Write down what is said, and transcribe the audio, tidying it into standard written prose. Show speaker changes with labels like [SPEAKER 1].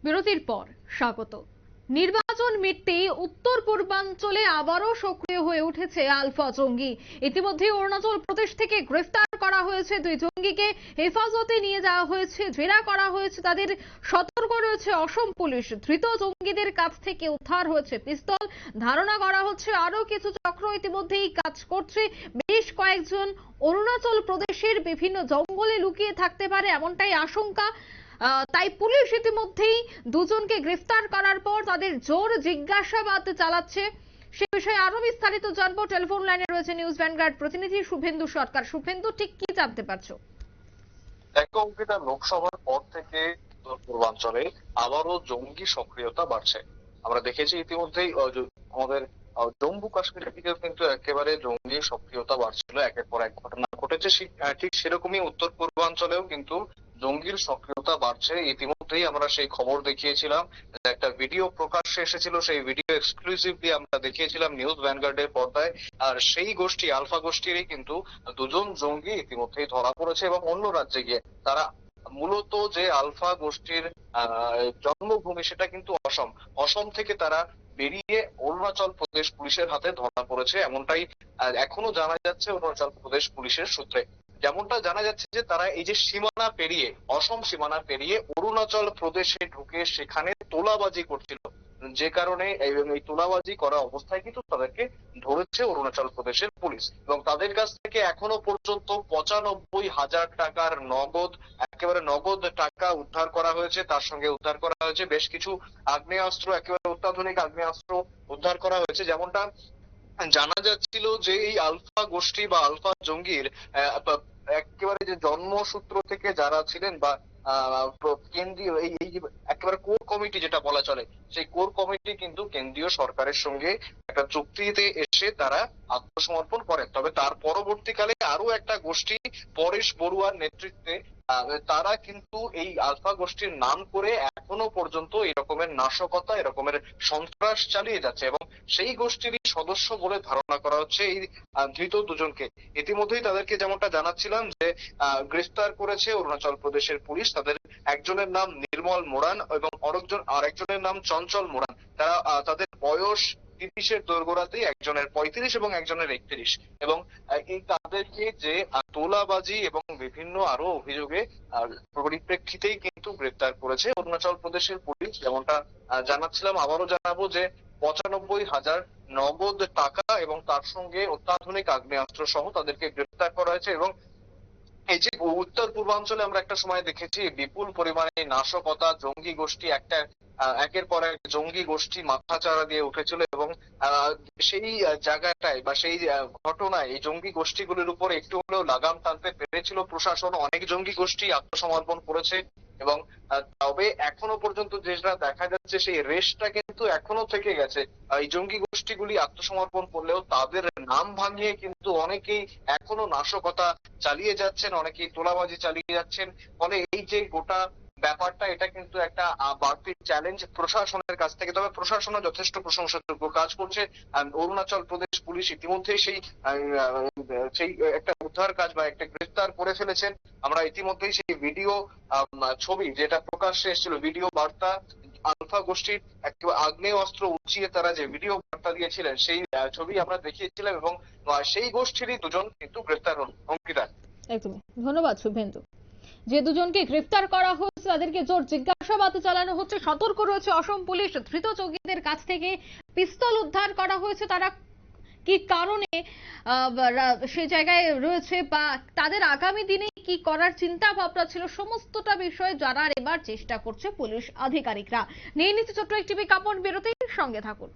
[SPEAKER 1] বিরতির পর স্বাগত। নির্বাচন মিটতেই উত্তর পূর্বাঞ্চলে আবারও সক্রিয় হয়ে উঠেছে আলফা জঙ্গি। ইতিমধ্যে অরুণাচল প্রদেশ থেকে গ্রেফতার করা হয়েছে দুই জঙ্গিকে, হেফাজতে নিয়ে যাওয়া হয়েছে, জেরা করা হয়েছে তাদের। সতর্ক রয়েছে অসম পুলিশ। ধৃত জঙ্গিদের কাছ থেকে উদ্ধার হয়েছে পিস্তল। ধারণা করা হচ্ছে আরো কিছু চক্র ইতিমধ্যেই কাজ করছে। বেশ কয়েকজন অরুণাচল প্রদেশের বিভিন্ন জঙ্গলে লুকিয়ে থাকতে পারে এমনটাই আশঙ্কা। তাই পুলিশ ইতিমধ্যেই দুজনকে গ্রেফতার করার পর তাদের জোর জিজ্ঞাসাবাদ চালাচ্ছে। সে বিষয়ে আরো বিস্তারিত জানবো। টেলিফোন লাইনে রয়েছে নিউজ ভ্যানগার্ড প্রতিনিধি শুভেন্দু সরকার। শুভেন্দু, ঠিক কি জানতে পারছো?
[SPEAKER 2] অঙ্কিতা, লোকসভার পর থেকে উত্তর পূর্বাঞ্চলে আবারও জঙ্গি সক্রিয়তা বাড়ছে। আমরা দেখেছি ইতিমধ্যেই আমাদের জম্মু কাশ্মীরের দিকেও কিন্তু একেবারে জঙ্গি সক্রিয়তা বাড়ছিল, একের পর এক ঘটনা ঘটেছে। ঠিক সেরকমই উত্তর পূর্বাঞ্চলেও কিন্তু জঙ্গির সক্রিয়তা বাড়ছে। ইতিমধ্যেই আমরা সেই খবর দেখিয়েছিলাম, একটা ভিডিও প্রকাশ্যে এসেছিল, সেই ভিডিও এক্সক্লুসিভলি আমরা দেখিয়েছিলাম নিউজ ভ্যানগার্ডের পর্দায়। আর সেই গোষ্ঠী আলফা গোষ্ঠীরই কিন্তু দুজন জঙ্গি ইতিমধ্যেই ধরা পড়েছে এবং অন্য রাজ্যে গিয়ে তারা মূলত যে আলফা গোষ্ঠীর জন্মভূমি সেটা কিন্তু অসম থেকে তারা বেরিয়ে অরুণাচল প্রদেশ পুলিশের হাতে ধরা পড়েছে, এমনটাই এখনো জানা যাচ্ছে অরুণাচল প্রদেশ পুলিশের সূত্রে। যেমনটা জানা যাচ্ছে যে তারা এই যে সীমানা পেরিয়ে, অসম সীমানা পেরিয়ে অরুণাচল প্রদেশে ঢুকে সেখানে তোলাবাজি করছিল, যে কারণে এই তোলাবাজি করা অবস্থায় কিন্তু তাদেরকে ধরেছে অরুণাচল প্রদেশের পুলিশ। এবং তাদের কাছ থেকে এখনো পর্যন্ত 95,000 টাকার নগদ, একেবারে নগদ টাকা উদ্ধার করা হয়েছে। তার সঙ্গে উদ্ধার করা হয়েছে বেশ কিছু আগ্নেয়াস্ত্র, একেবারে অত্যাধুনিক আগ্নেয়াস্ত্র উদ্ধার করা হয়েছে। যেমনটা জানা যাচ্ছিল যে এই আলফা গোষ্ঠী বা আলফা জঙ্গির একেবারে যে জন্মসূত্র থেকে যারা ছিলেন বা কেন্দ্রীয় এই এই যে একেবারে কোর কমিটি যেটা বলা চলে, সেই কোর কমিটি কিন্তু কেন্দ্রীয় সরকারের সঙ্গে একটা চুক্তিতে এসে তারা আত্মসমর্পণ করেন। তবে তার পরবর্তীকালে আরো একটা গোষ্ঠী পরেশ বড়ুয়ার নেতৃত্বে তারা কিন্তু এই আলফা গোষ্ঠীর নাম করে এখনো পর্যন্ত এরকমের নাশকতা, এরকমের সন্ত্রাস চালিয়ে যাচ্ছে এবং সেই গোষ্ঠীরই সদস্য বলে ধারণা করা হচ্ছে এই ধৃত দুজনকে। ইতিমধ্যেই তাদেরকে যেমনটা জানাচ্ছিলাম যে গ্রেফতার করেছে অরুণাচল প্রদেশের পুলিশ। তাদের একজনের নাম নির্মল মোরান এবং আরেকজনের নাম চঞ্চল মোরান। তারা তাদের বয়স 30-এর দোরগোড়াতেই, একজনের 35 এবং একজনের 31। এবং এই তাদেরকে যে তোলাবাজি এবং বিভিন্ন আরো অভিযোগে পরিপ্রেক্ষিতেই কিন্তু গ্রেফতার করেছে অরুণাচল প্রদেশের পুলিশ। যেমনটা জানাচ্ছিলাম, আবারও জানাবো যে 95,000 নগদ টাকা এবং তার সঙ্গে অত্যাধুনিক আগ্নেয়াস্ত্র সহ তাদেরকে গ্রেফতার করা হয়েছে। এবং এই যে উত্তর পূর্বাঞ্চলে আমরা একটা সময় দেখেছি বিপুল পরিমাণে নাশকতা, জঙ্গি গোষ্ঠী একের পর এক জঙ্গি গোষ্ঠী মাথাচাড়া দিয়ে উঠেছিল এবং সেই জায়গাটায় বা সেই ঘটনায় এই জঙ্গি গোষ্ঠীগুলির উপর একটু হলেও লাগাম টানতে পেরেছিল প্রশাসন। অনেক জঙ্গি গোষ্ঠী আত্মসমর্পণ করেছে এবং তবে এখনো পর্যন্ত যেটা দেখা যাচ্ছে সেই রেশটা কিন্তু এখনো থেকে গেছে। এই জঙ্গি গোষ্ঠীগুলি আত্মসমর্পণ করলেও তাদের নাম ভাঙিয়ে কিন্তু অনেকেই এখনো নাশকতা চালিয়ে যাচ্ছেন, অনেকেই তোলাবাজি চালিয়ে যাচ্ছেন। ফলে এই যে গোটা ব্যাপারটা, এটা কিন্তু একটা বাড়তি চ্যালেঞ্জ প্রশাসনের কাছ থেকে। তবে প্রশাসনও যথেষ্ট প্রশংসাযোগ্য কাজ করছে। অরুণাচল প্রদেশ পুলিশ ইতিমধ্যেই সেই একটা উদ্ধার কাজ বা একটা গ্রেফতার করে ফেলেছেন। আমরা ইতিমধ্যেই সেই ভিডিও ছবি যেটা প্রকাশ্যে এসেছিল, ভিডিও বার্তা, আলফা গোষ্ঠীর আগ্নেয় অস্ত্র উঁচিয়ে তারা যে ভিডিও বার্তা দিয়েছিলেন সেই ছবি আমরা দেখিয়েছিলাম এবং সেই গোষ্ঠীরই দুজন কিন্তু গ্রেফতার হন। অঙ্কিতা,
[SPEAKER 1] একদমই ধন্যবাদ শুভেন্দু। যে দুজনকে গ্রেফতার করা হয়েছে তাদেরকে জোর জিজ্ঞাসাবাদ চালানো হচ্ছে। সতর্ক রয়েছে অসম পুলিশ। ধৃত জঙ্গিদের কাছ থেকে পিস্তল উদ্ধার করা হয়েছে। তারা কি কারণে সে জায়গায় রয়েছে বা তাদের আগামী দিনে কি করার চিন্তা ভাবনা ছিল, সমস্তটা বিষয়ে জানার এবার চেষ্টা করছে পুলিশ আধিকারিকরা। নিয়ে নিচ্ছে ছোট্ট একটি বিজ্ঞাপন বিরতির সঙ্গে থাকুন।